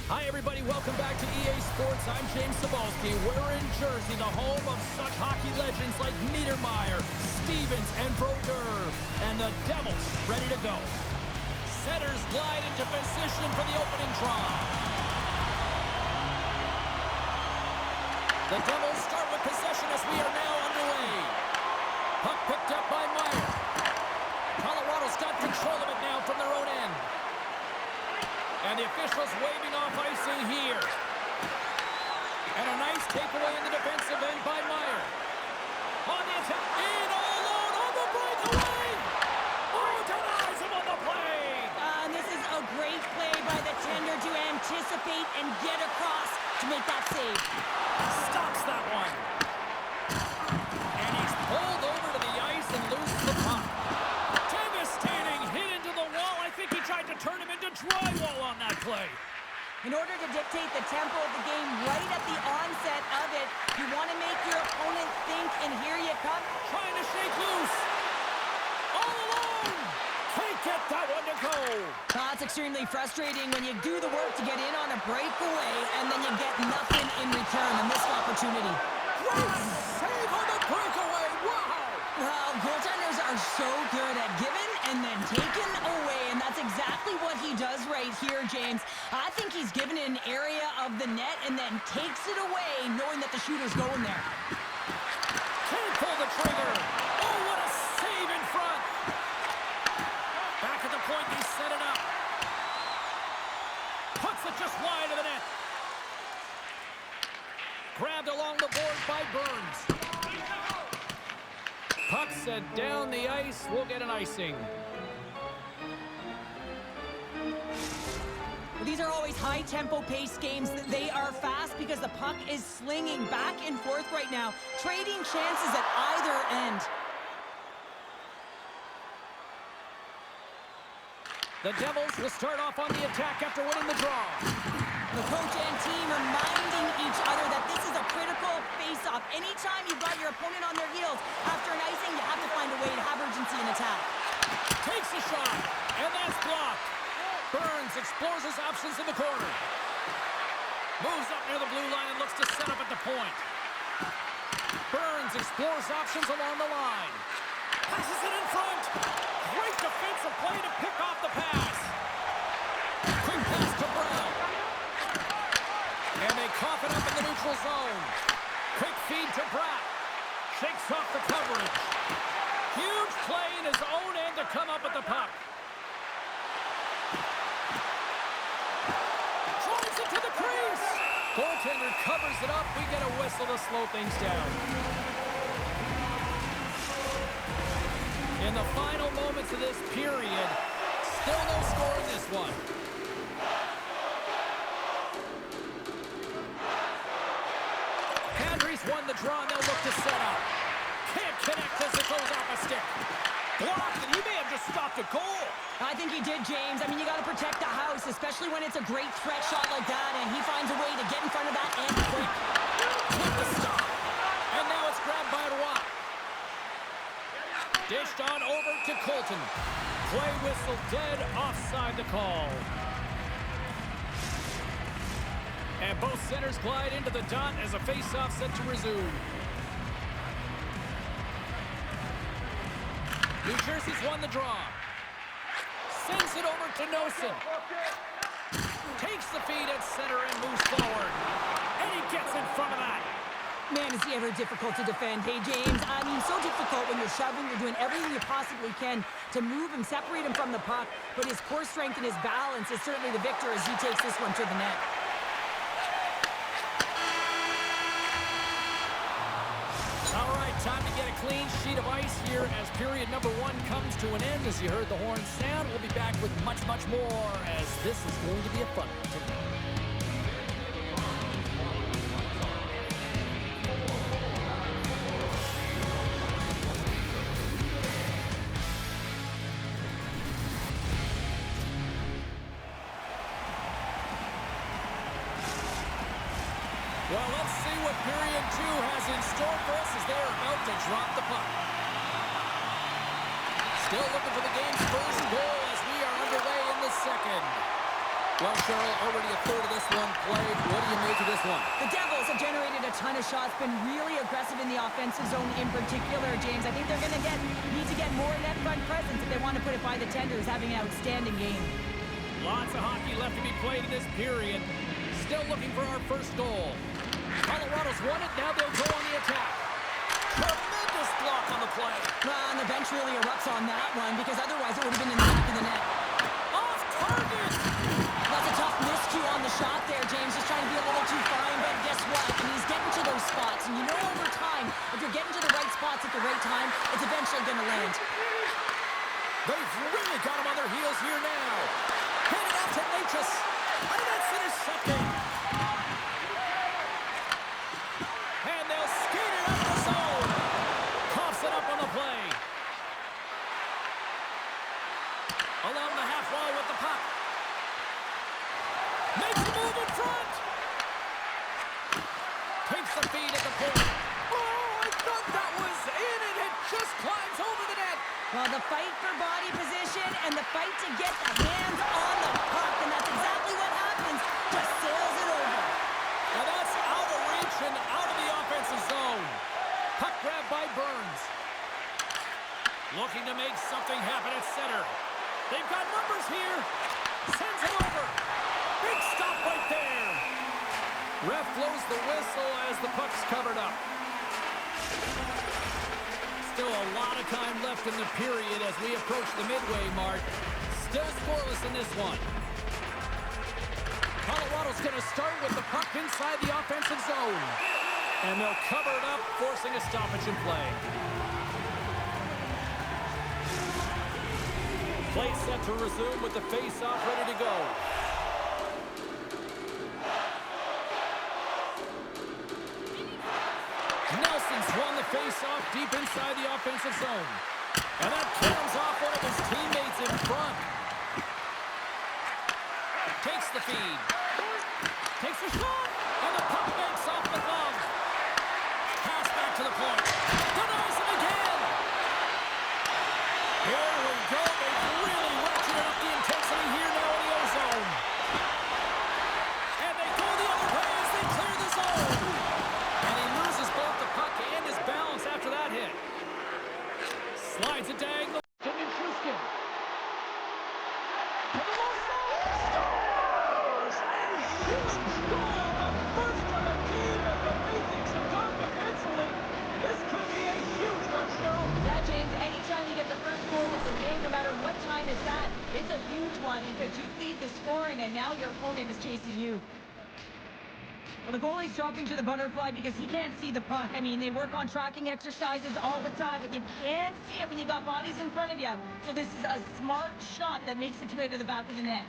Hi, everybody. Welcome back to EA Sports. I'm James Cebulski. We're in Jersey, the home of such hockey legends like Niedermeyer, Stevens, and Brodeur. And the Devils ready to go. Centers glide into position for the opening draw. The Devils start with possession as we are now underway. Puck picked up by Meyer. Colorado's got control of it now from their own end. And the officials waving off icing here. And a nice takeaway in the defensive end by Meyer. On the attack. In all alone on the breakaway. Oh, denies him on the play. And this is a great play by the tender to anticipate and get across to make that save. Stops that one. And he's pulled over to the ice and loses the puck. Devastating hit into the wall. I think he tried to turn him into drywall on that play. In order to dictate the tempo of the game right at the onset of it, you want to make your opponent think, and here you come. Trying to shake loose. All alone. Can't get that one to go. That's extremely frustrating when you do the work to get in on a breakaway, and then you get nothing in return. A missed opportunity. Great save on the breakaway. Wow. Well, goaltenders are so good at giving and then taking away, and that's exactly what he does right here, James. I think he's given it an area of the net and then takes it away, knowing that the shooter's going there. Can't pull the trigger. Oh, what a save in front. Back at the point, they set it up. Puts it just wide of the net. Grabbed along the boards by Burns. Puck set down the ice. We'll get an icing. These are always high-tempo pace games. They are fast because the puck is slinging back and forth right now, trading chances at either end. The Devils will start off on the attack after winning the draw. The coach and team reminding each other that this is a critical face-off. Anytime you've got your opponent on their heels after an icing, you have to find a way to have urgency in attack. Takes a shot, and that's blocked. Burns explores his options in the corner. Moves up near the blue line and looks to set up at the point. Burns explores options along the line. Passes it in front. Great defensive play to pick off the pass. Quick pass to Brown. And they cough it up in the neutral zone. Quick feed to Bratt. Shakes off the coverage. Huge play in his own end to come up with the puck. Drives it to the crease. Goaltender covers it up. We get a whistle to slow things down. In the final moments of this period, still no score in this one. Kadri's won the draw, and they'll look to set up. Can't connect as it goes off a stick. Blocked, and he may have just stopped a goal. I think he did, James. I mean, you got to protect the house, especially when it's a great threat shot like that, and he finds a way to get in front of that and quick. With the stop. And now it's grabbed by Roy. Dished on over to Colton. Play whistle dead, offside the call. And both centers glide into the dot as a face-off set to resume. New Jersey's won the draw. Sends it over to Nosen. Takes the feed at center and moves forward. And he gets in front of that. Man, is he ever difficult to defend. Hey, James, I mean, so difficult when you're shoving, you're doing everything you possibly can to move him, separate him from the puck, but his core strength and his balance is certainly the victor as he takes this one to the net. All right, time to get a clean sheet of ice here as period number 1 comes to an end. As you heard the horn sound, we'll be back with much, much more as this is going to be a fun one tonight. Well, let's see what period 2 has in store for us as they're about to drop the puck. Still looking for the game's first goal as we are underway in the second. Well, Cheryl, already a third of this one played. What do you make of this one? The Devils have generated a ton of shots, been really aggressive in the offensive zone in particular, James. I think they're going to need to get more net front presence if they want to put it by the Tenders, having an outstanding game. Lots of hockey left to be played in this period. Still looking for our first goal. Colorado's won it. Now they'll go on the attack. Tremendous block on the play. And the bench really erupts on that one because otherwise it would have been in the back of the net. Off target! That's a tough miscue on the shot there, James. Just trying to be a little too fine, but guess what? And he's getting to those spots. And you know over time, if you're getting to the right spots at the right time, it's eventually going to land. They've really got him on their heels here now. Handed off to Natchez. And that's intercepted. And they'll skate it up the zone. Coughs it up on the play. Along the half wall with the puck. Makes the move in front. Takes the feed at the point. Oh, I thought that was in, and it just climbs over the net. Well, the fight for body position and the fight to get the hands on the puck, and that's exactly what happens. Just sails it over. Now that's out of reach and out of the offensive zone. Puck grab by Burns. Looking to make something happen at center. They've got numbers here. Sends it over. Big stop right there. Ref blows the whistle as the puck's covered up. Still a lot of time left in the period as we approach the midway mark. Still scoreless in this one. Colorado's going to start with the puck inside the offensive zone. And they'll cover it up, forcing a stoppage in play. Play set to resume with the face-off ready to go. Nelson's won the face-off deep inside the offensive zone. And that comes off one of his teammates in front. Takes the feed. Takes the shot. And the puck makes off the glove. Pass back to the point. Denies him again. Here we go. They've really ratcheted up the intensity here now in the O-zone. And they go the other way as they clear the zone. And he loses both the puck and his balance after that hit. Slides it diagonal to Nichushkin. To the low side. Scores! A huge goal. The first of the team as the basics have gone defensively. This could be a huge one, Cheryl. Yeah, James, anytime you get the first goal of the game, no matter what time it's at, it's a huge one because you lead the scoring and now your opponent is chasing you. Well, the goalie's dropping to the butterfly because he can't see the puck. I mean, they work on tracking exercises all the time, but you can't see it when you got bodies in front of you. So this is a smart shot that makes its way to the back of the net.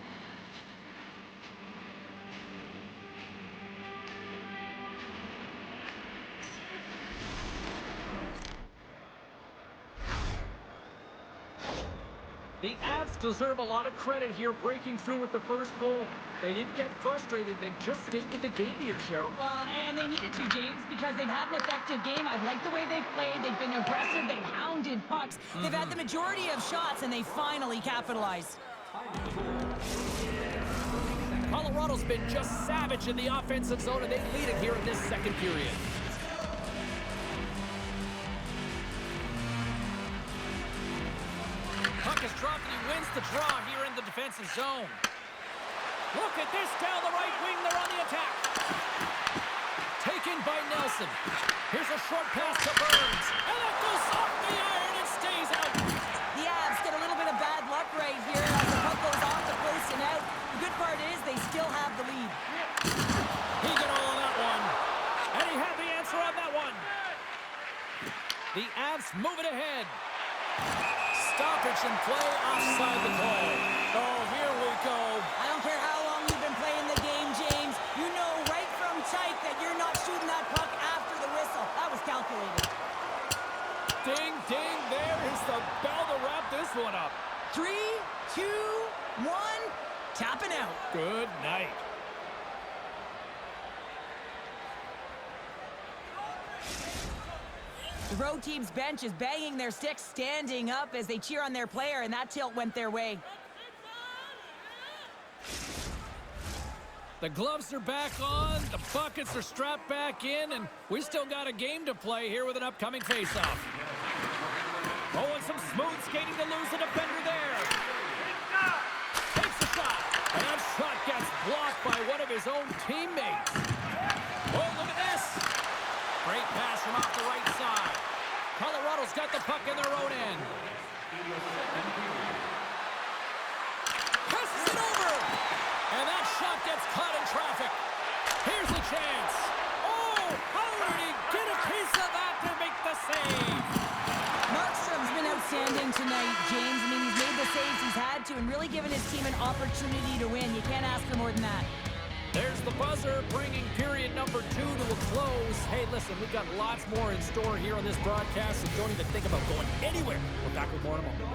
The Avs deserve a lot of credit here, breaking through with the first goal. They didn't get frustrated. They just stayed with the game here, Cheryl. Well, and they needed to, James, because they've had an effective game. I like the way they've played. They've been aggressive. They've hounded pucks. They've had the majority of shots, and they finally capitalized. Colorado's been just savage in the offensive zone, and they lead it here in this second period. Puck is dropped, and he wins the draw here in the defensive zone. Look at this down the right wing. They're on the attack. Taken by Nelson. Here's a short pass to Burns. And that goes off the iron and stays out. The Avs get a little bit of bad luck right here as the puck goes off the post and out. The good part is they still have the lead. He got all on that one. And he had the answer on that one. The Avs move it ahead. Stoppage in play offside the call. Oh, here we go. I don't care how long you've been playing the game, James. You know right from tight that you're not shooting that puck after the whistle. That was calculated. Ding, ding, there is the bell to wrap this one up. 3, 2, 1, tapping out. Good night. The road team's bench is banging their sticks, standing up as they cheer on their player, and that tilt went their way. The gloves are back on, the buckets are strapped back in, and we still got a game to play here with an upcoming faceoff. Oh, and some smooth skating to lose the defender there. Takes a shot, and that shot gets blocked by one of his own teammates. Oh, look at this. Great pass from off the right side. Colorado's got the puck in their own end. Passes it over. And that shot gets caught in traffic. Here's a chance. Oh, how did he get a piece of that to make the save? Markstrom's been outstanding tonight, James. I mean, he's made the saves he's had to and really given his team an opportunity to win. You can't ask for more than that. There's the buzzer, bringing period number 2 to a close. Hey, listen, we've got lots more in store here on this broadcast, so don't even think about going anywhere. We're back with more in a moment.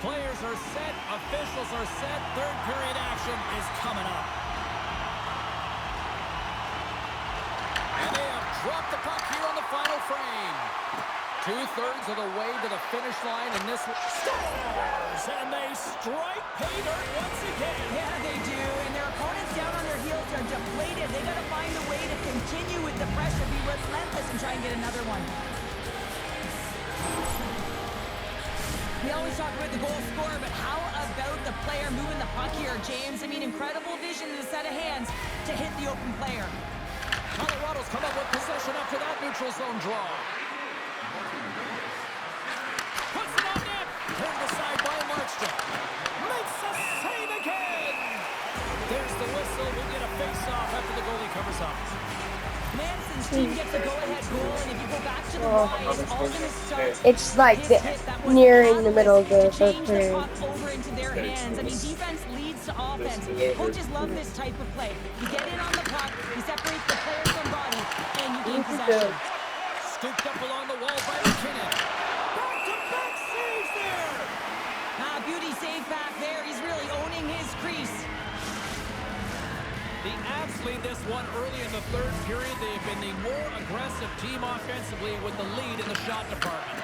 Players are set, officials are set, third period action is coming up. And they have dropped the puck here on the final frame. 2/3 of the way to the finish line, and this scores! And they strike pay dirt once again. Yeah, they do, and their opponents down on their heels are deflated. They got to find a way to continue with the pressure, be relentless, and try and get another one. We always talk about the goal scorer, but how about the player moving the puck here, James? I mean, incredible vision and a set of hands to hit the open player. Colorado's come up with possession after that neutral zone draw. Puts it on net. Turned aside by Markstrom. Makes a save again. There's the whistle. We'll get a face-off after the goalie covers up. Manson's team gets a go-ahead goal, and if you go back to the Y, it's all going to start. It's like nearing the middle of the third period. Over into their hands. I mean, defense leads to offense. Coaches love this type of play. You get in on the puck, you separate the player from body, and you gain possession. Scooped up along the wall by McKinnon. Back-to-back saves there. Beauty save back there. He's really owning his crease. The Avs lead this one early in the third period. They've been the more aggressive team offensively with the lead in the shot department.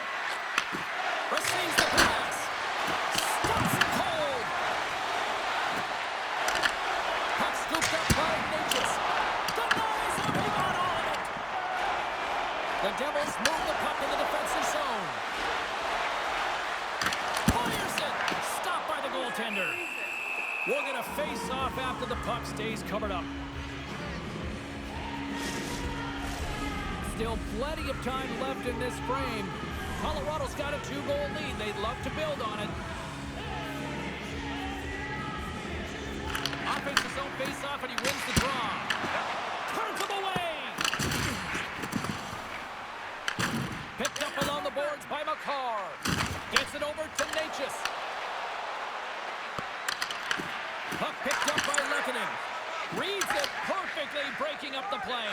Receives the pass. Stops it cold. Puck scooped up by Natchez. Denies him. He got all of it. The Devils move the puck in the defensive zone. Fires it. Stopped by the goaltender. We'll get a face-off after the puck stays covered up. Still plenty of time left in this frame. Colorado's got a 2-goal lead. They'd love to build on it. Offense his own face-off, and he wins the draw. Turns him away. Picked up along the boards by Makar. Gets it over to Natchez. Puck picked up by Lehkonen. Reads it perfectly, breaking up the play.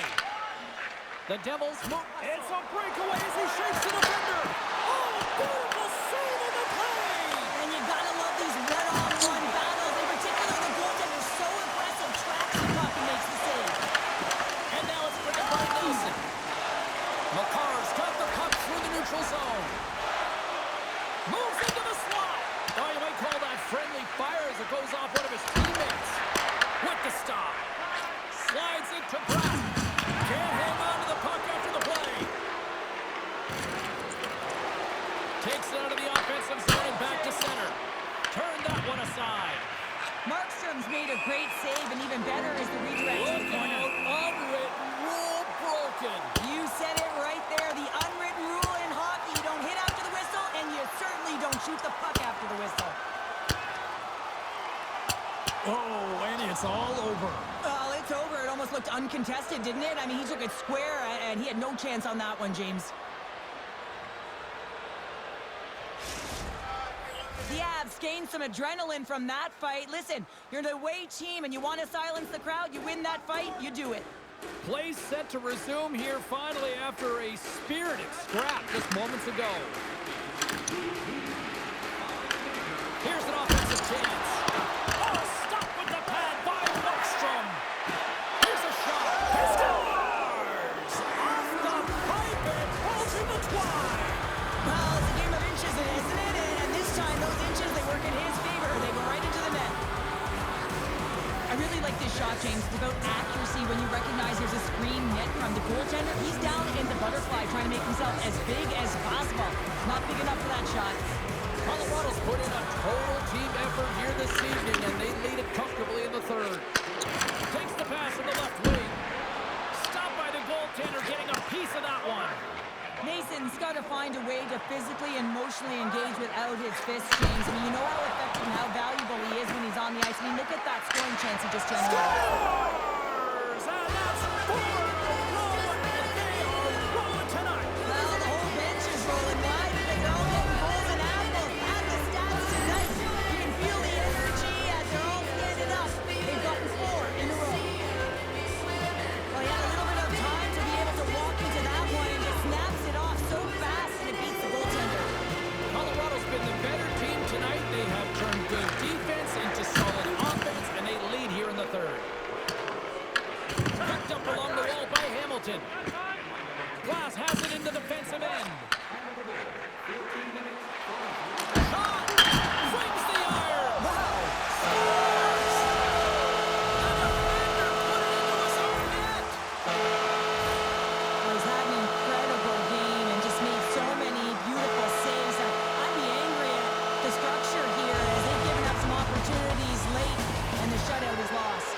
The Devils move. It's a breakaway as he shakes the defender. Oh, beautiful save on the play. And you gotta love these one-on-one battles. In particular, the goaltender is so aggressive, tracks the puck and makes the save. And now it's picked by Nelson. Makar's got the puck through the neutral zone. Moves into the slot. Oh, you might call that friendly fire as it goes off one of his teammates. With the stop. Slides it to Pratt. Can't hang on to the puck after the play. Takes it out of the offensive zone and back to center. Turn that one aside. Markstrom's made a great save, and even better is the redirect to the Look corner. out, unwritten rule broken. You said it right there. The unwritten rule in hockey, you don't hit after the whistle, and you certainly don't shoot the puck after the whistle. Oh, and it's all over. Well, it's over. It almost looked uncontested, didn't it? I mean, he took it square, and he had no chance on that one, James. The Avs gained some adrenaline from that fight. Listen, you're the away team, and you want to silence the crowd. You win that fight, you do it. Play set to resume here finally after a spirited scrap just moments ago. Here's an offensive chance. Oh, stop with the pad by Markstrom. Here's a shot. He scores! Off the pipe and pulls in the twine. Well, it's a game of inches, isn't like this shot, James. It's about accuracy. When you recognize there's a screen net from the goaltender, he's down in the butterfly trying to make himself as big as possible. Not big enough for that shot. Colorado's put in a total team effort here this evening, and they lead it comfortably in the third. Takes the pass in the left wing. Stopped by the goaltender, getting a piece of that one. Mason's got to find a way to physically and emotionally engage without his fists, James. I mean, you know how effective and how valuable he is when he's on the ice. I mean, look at that scoring chance he just generated. Scores! And that's 4 in a row, and they are rolling tonight. Well, the whole bench is rolling wide, and they're all getting goals and apples. And the stats tonight, you can feel the energy as they're all standing up. They've gotten 4 in a row. Well, he had a little bit of time to be able to walk into that one and just snaps it off so fast, and it beats the goaltender. Colorado's been the better team tonight. They have turned good defense into solid offense, and they lead here in the third. Picked up along the wall by Hamilton. Glass has it into the defensive end. Shot! Flings the iron! Wow! Scores! The defender put it into his own net! Well, he's had an incredible game and just made so many beautiful saves. I'd be angry at the structure here as they've given up some opportunities late, and the shutout is lost.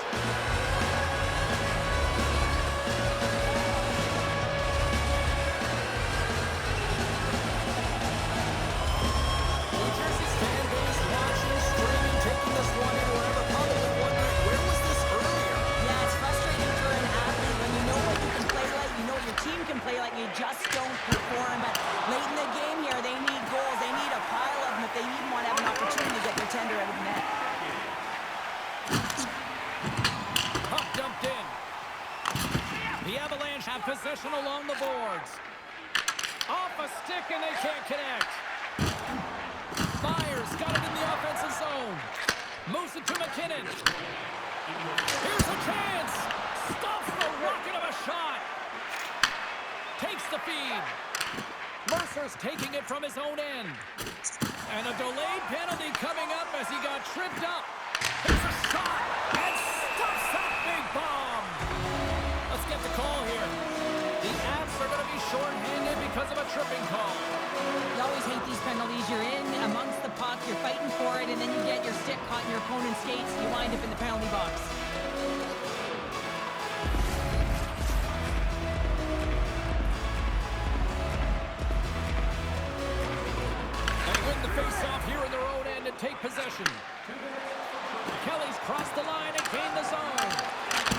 New Jersey's fan base watching, streaming, taking this one in wherever, probably wondering, where was this earlier? Yeah, it's frustrating for an athlete when you know what you can play like, you know what your team can play like, you just don't perform. But late in the game here, they need goals. They need a pile of them if they even want to have an opportunity to get their tender out of the net. Puck dumped in. The Avalanche have possession along the boards. Off a stick, and they can't connect. Myers got it in the offensive zone. Moves it to McKinnon. Here's a chance. Stops the rocket of a shot. Takes the feed. Mercer's taking it from his own end. And a delayed penalty coming up as he got tripped up. Here's a shot. And stuffs that big bomb. Let's get the call here. The Avs are going to be shorthanded because of a tripping call. You always hate these penalties. You're in amongst the puck, you're fighting for it, and then you get your stick caught in your opponent's skates, you wind up in the penalty box. They win the face-off here in their own end and take possession. Kelly's crossed the line and gained the zone.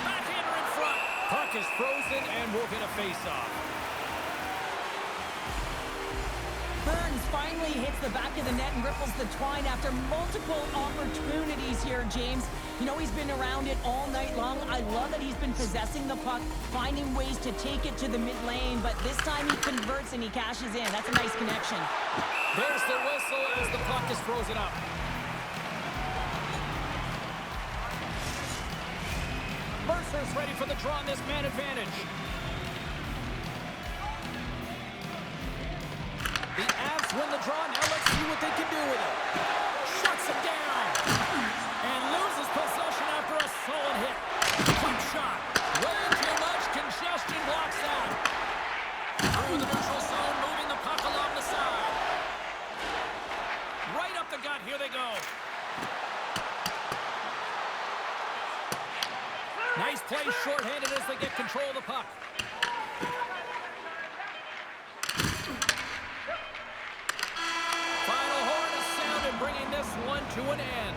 Backhander in front. Puck is frozen and we'll get a face-off. Burns finally hits the back of the net and ripples the twine after multiple opportunities here, James. You know he's been around it all night long. I love that he's been possessing the puck, finding ways to take it to the mid lane, but this time he converts and he cashes in. That's a nice connection. There's the whistle as the puck is frozen up. Mercer's ready for the draw on this man advantage. The Avs win the draw. Now let's see what they can do with it. Shuts him down. And loses possession after a solid hit. Quick shot. Way too much congestion blocks that. Through the neutral zone, moving the puck along the side. Right up the gut. Here they go. Nice play shorthanded as they get control of the puck. Final horn is sounded, bringing this one to an end.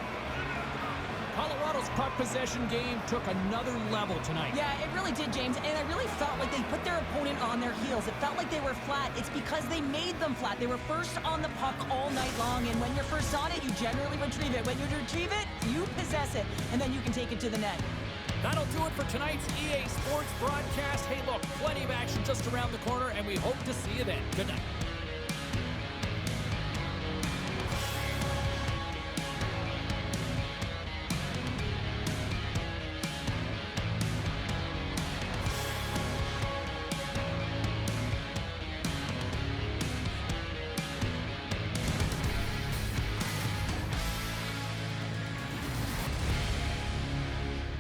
Colorado's puck possession game took another level tonight. Yeah, it really did, James, and I really felt like they put their opponent on their heels. It felt like they were flat. It's because they made them flat. They were first on the puck all night long, and when you're first on it, you generally retrieve it. When you retrieve it, you possess it, and then you can take it to the net. That'll do it for tonight's EA Sports broadcast. Hey, look, plenty of action just around the corner, and we hope to see you then. Good night.